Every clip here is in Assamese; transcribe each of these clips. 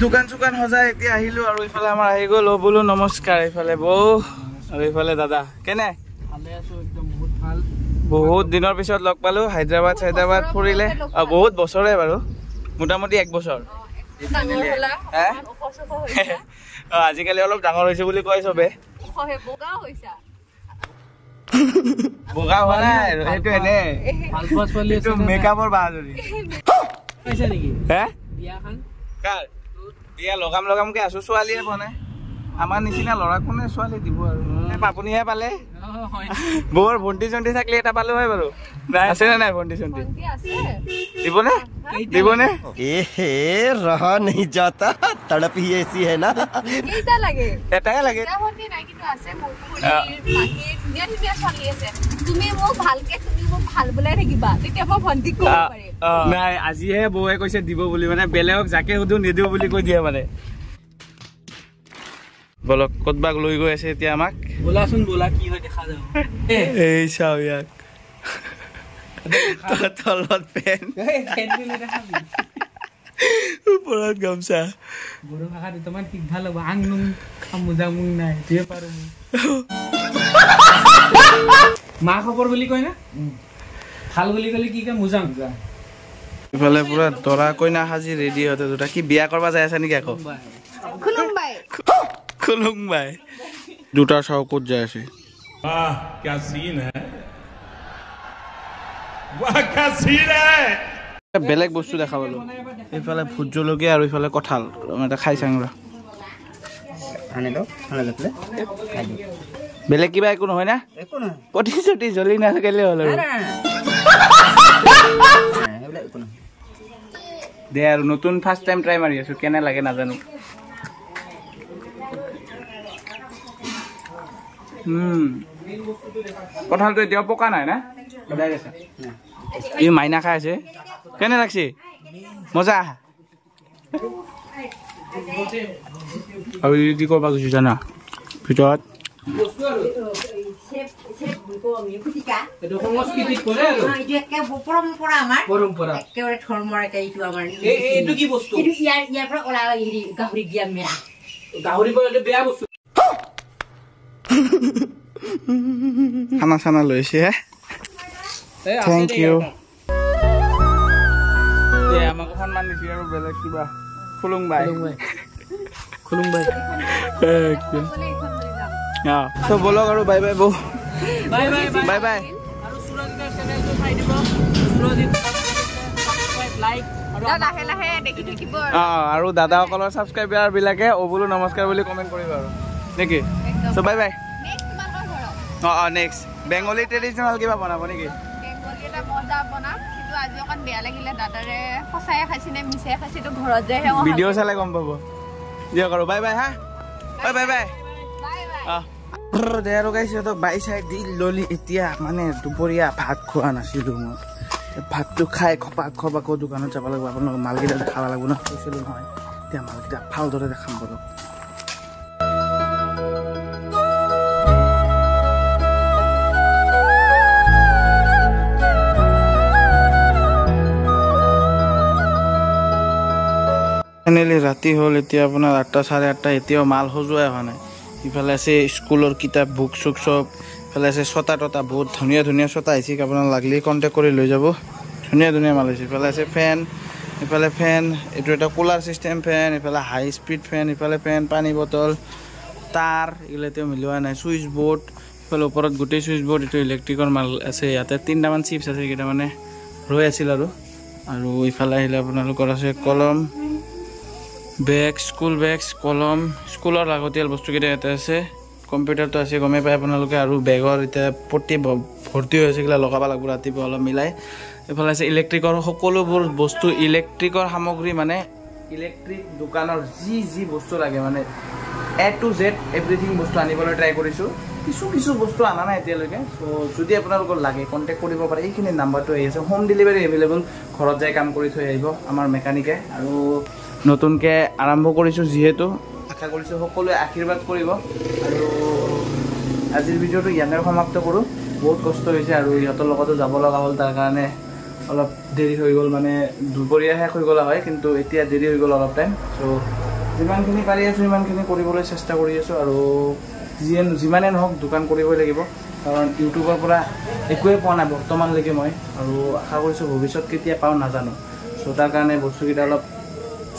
দোকান চোকান সজাই এতিয়া আহিলো আৰু ইফালে আমাৰ আহি গ'ল বোলো নমস্কাৰ ইফালে বৌ আৰু ইফালে দাদা কেনে ভালে আছো একদম বহুত ভাল বহুত দিনৰ পিছত লগ পালো হায়দৰাবাদ ফুৰিলে বহুত বছৰে বাৰু মোটামুটি 1 বছৰ আজিকালি অলপ ডাঙৰ হৈছে বুলি কয় চবে বগা হোৱা নাই সেইটো এনে ভাল পোৱা ছোৱালী আছে মেকআপৰ বাহাদুৰি পাইছা নেকি হে বিয়াখন কাৰ বিয়া লগামকে আছো ছোৱালীয়ে পোৱা নাই আমাৰ নিচিনা ল'ৰা কোনে ছোৱালী দিব আৰু আপুনিহে পালে বৰ ভণ্টি চণ্টি থাকিলে এটা পালো হয় বাৰু নাই আছে নে নাই ভণ্টি চণ্টি দিবনে रहा नहीं जाता तड़प ही ऐसी है ना এটাই লাগে নাই আজিহে বৌয়ে কৈছে দিব বুলি মানে বেলেগক যাকে সুধো নিদিও বুলি কৈ দিয়ে মানে বলক কতবাক লৈ গৈ আছে এতিয়া আমাক বোলাচোন বোলা কি হয় দেখা যাও এই চাও ইয়াক তলত পেন ওপৰত গামছা বড়ো ভাষা দুটামান ঠিক ভাল হ'ব আং নুং খামুজা মুং নাই দিয়ে পাৰো মা খবৰ বুলি কয় না ভাল বুলি ক'লে কি কয় মুজাং ইফালে পুৰা দৰা কইনা সাজি ৰেডি হতে দুটা কি বিয়া কৰবা যাই আছে নেকি আকৌ খুলুংবাই দুটা চাও ক'ত যাই আছে वाह क्या सीन है वाह क्या सीन है বেলেগ বস্তু দেখা পালো ইফালে ভোট জলকীয়া আৰু ইফালে কঁঠাল এটা খাই চাং ৰ বেলেগ কিবা একো নহয় না পটি চটি জ্বলি নাথাকিলে হ'ল আৰু দে আৰু নতুন ফাৰ্ষ্ট টাইম ট্ৰাই মাৰি আছো কেনে লাগে নাজানো কঁঠালটো এতিয়া পকা নাই না ই মাইনা খাই আছে কেনে লাগছে মজা আৰু কি কৰবা গৈছো জানা ভিতৰত খানা চানা লৈছে থেংক ইউ আমাক সন্মান দিছে আৰু বেলেগ কিবা খুলুংবাই তো বলক আৰু বাই বাই বৌ বাই বাই আৰু সুৰজিতৰ চেনেলটো চাই দিব সুৰজিত লাইক লাহে লাহে দেখি থাকিব আৰু দাদাসকলৰ ছাবস্ক্ৰাইবাৰ বিলাকে বোলো নমস্কাৰ বুলি কমেন্ট কৰিব আৰু নেকি so bye bye next Bengali traditional কিবা বনাব নেকি বেংগলী এটা মজা বনাম কিন্তু আজি অকন বেয়া লাগিলে দাদাৰে ফসাই খাইছি নে মিছাই খাইছি তো ঘৰত যায় হে ভিডিও চালে গম পাব দিয়া কৰো বাই বাই হা বাই বাই বাই দে আৰু গাইছে তো বাই চাই দি ললি এতিয়া মানে দুপৰীয়া ভাত খোৱা নাছিলো মই ভাতটো খাই খপাকো দোকানত যাব লাগিব আপোনালোক মালকেইটা খাব লাগিব ন কৈছিলো নহয় এতিয়া মালকেইটা ভালদৰে দেখাম বাৰু ফাইনেলি ৰাতি হ'ল এতিয়া আপোনাৰ 8টা 8:30 এতিয়াও মাল সজোৱাই হোৱা নাই ইফালে আছে স্কুলৰ কিতাপ বুক চুক চব ইফালে আছে ছটা টটা বহুত ধুনীয়া ছটা আহিছে আপোনাৰ লাগলি কণ্টেক্ট কৰি লৈ যাব ধুনীয়া মাল হৈছে ইফালে আছে ফেন ইফালে ফেন এইটো এটা কুলাৰ চিষ্টেম ফেন ইফালে হাই স্পীড ফেন ইফালে ফেন পানী বটল তার এগুলোতেও মিলোৱা নাই সুইচ বোৰ্ড ইফালে ওপৰত গোটেই সুইচ বোৰ্ড এইটো ইলেক্ট্ৰিকৰ মাল আছে ইয়াতে 3টামান চিপছ আছে কেইটা মানে ৰৈ আছিল আৰু ইফালে আহিলে আপোনালোকৰ আছে কলম বেগ স্কুল বেগস কলম স্কুলৰ লাগতিয়াল বস্তুকেইটা ইয়াতে আছে কম্পিউটাৰটো আছে গমে পায় আপোনালোকে আৰু বেগৰ এতিয়া পটি ভৰ্তি হৈ আছে লগাব লাগিব ৰাতিপুৱা অলপ মিলাই এফালে আছে ইলেক্ট্ৰিকৰ সকলোবোৰ বস্তু ইলেক্ট্ৰিকৰ সামগ্ৰী মানে ইলেক্ট্ৰিক দোকানৰ যি বস্তু লাগে মানে A to Z এভৰিথিং বস্তু আনিবলৈ ট্ৰাই কৰিছো কিছু বস্তু আনা নাই এতিয়ালৈকে সো যদি আপোনালোকৰ লাগে কন্টাক্ট কৰিব পাৰে এইখিনি নাম্বাৰটো আহি আছে হোম ডেলিভাৰী এভেইলেবল ঘৰত যাই কাম কৰি থৈ আহিব আমাৰ মেকানিকে আৰু নতুনকে আৰম্ভ কৰিছো যিহেতু আশা কৰিছো সকলোৱে আশীৰ্বাদ কৰিব আৰু আজিৰ ভিডিওটো ইয়াতে সমাপ্ত কৰো বহুত কষ্ট হৈছে আৰু ইহঁতৰ লগতো যাব লগা হ'ল তাৰ কাৰণে অলপ দেৰি হৈ গ'ল মানে দুপৰীয়া শেষ হৈ গ'লা হয় কিন্তু এতিয়া দেৰি হৈ গ'ল অলপ টাইম চ' যিমানখিনি পাৰি আছোঁ সিমানখিনি কৰিবলৈ চেষ্টা কৰি আছোঁ আৰু যিমানে নহওক দোকান কৰিবই লাগিব কাৰণ ইউটিউবৰ পৰা একোৱে পোৱা নাই বৰ্তমানলৈকে মই আৰু আশা কৰিছোঁ ভৱিষ্যত কেতিয়া পাওঁ নাজানো চ' তাৰ কাৰণে বস্তুকেইটা অলপ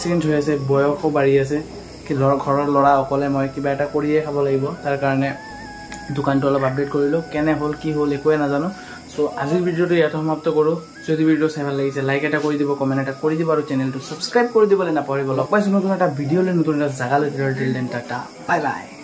চেঞ্জ হৈ আছে বয়সো বাঢ়ি আছে কি ঘৰৰ ল'ৰা অকলে মই কিবা এটা কৰিয়ে খাব লাগিব তাৰ কাৰণে দোকানটো অলপ আপডেট কৰিলোঁ কেনে হ'ল কি হ'ল একোৱে নাজানো চ' আজিৰ ভিডিঅ'টো ইয়াতে সমাপ্ত কৰোঁ যদি ভিডিঅ' চাই ভাল লাগিছে লাইক এটা কৰি দিব কমেণ্ট এটা কৰি দিব আৰু চেনেলটো ছাবস্ক্ৰাইব কৰি দিবলৈ নাপাহৰিব লগ পাইছোঁ নতুন এটা ভিডিঅ'লৈ নতুন এটা জাগালৈ till then tata bye bye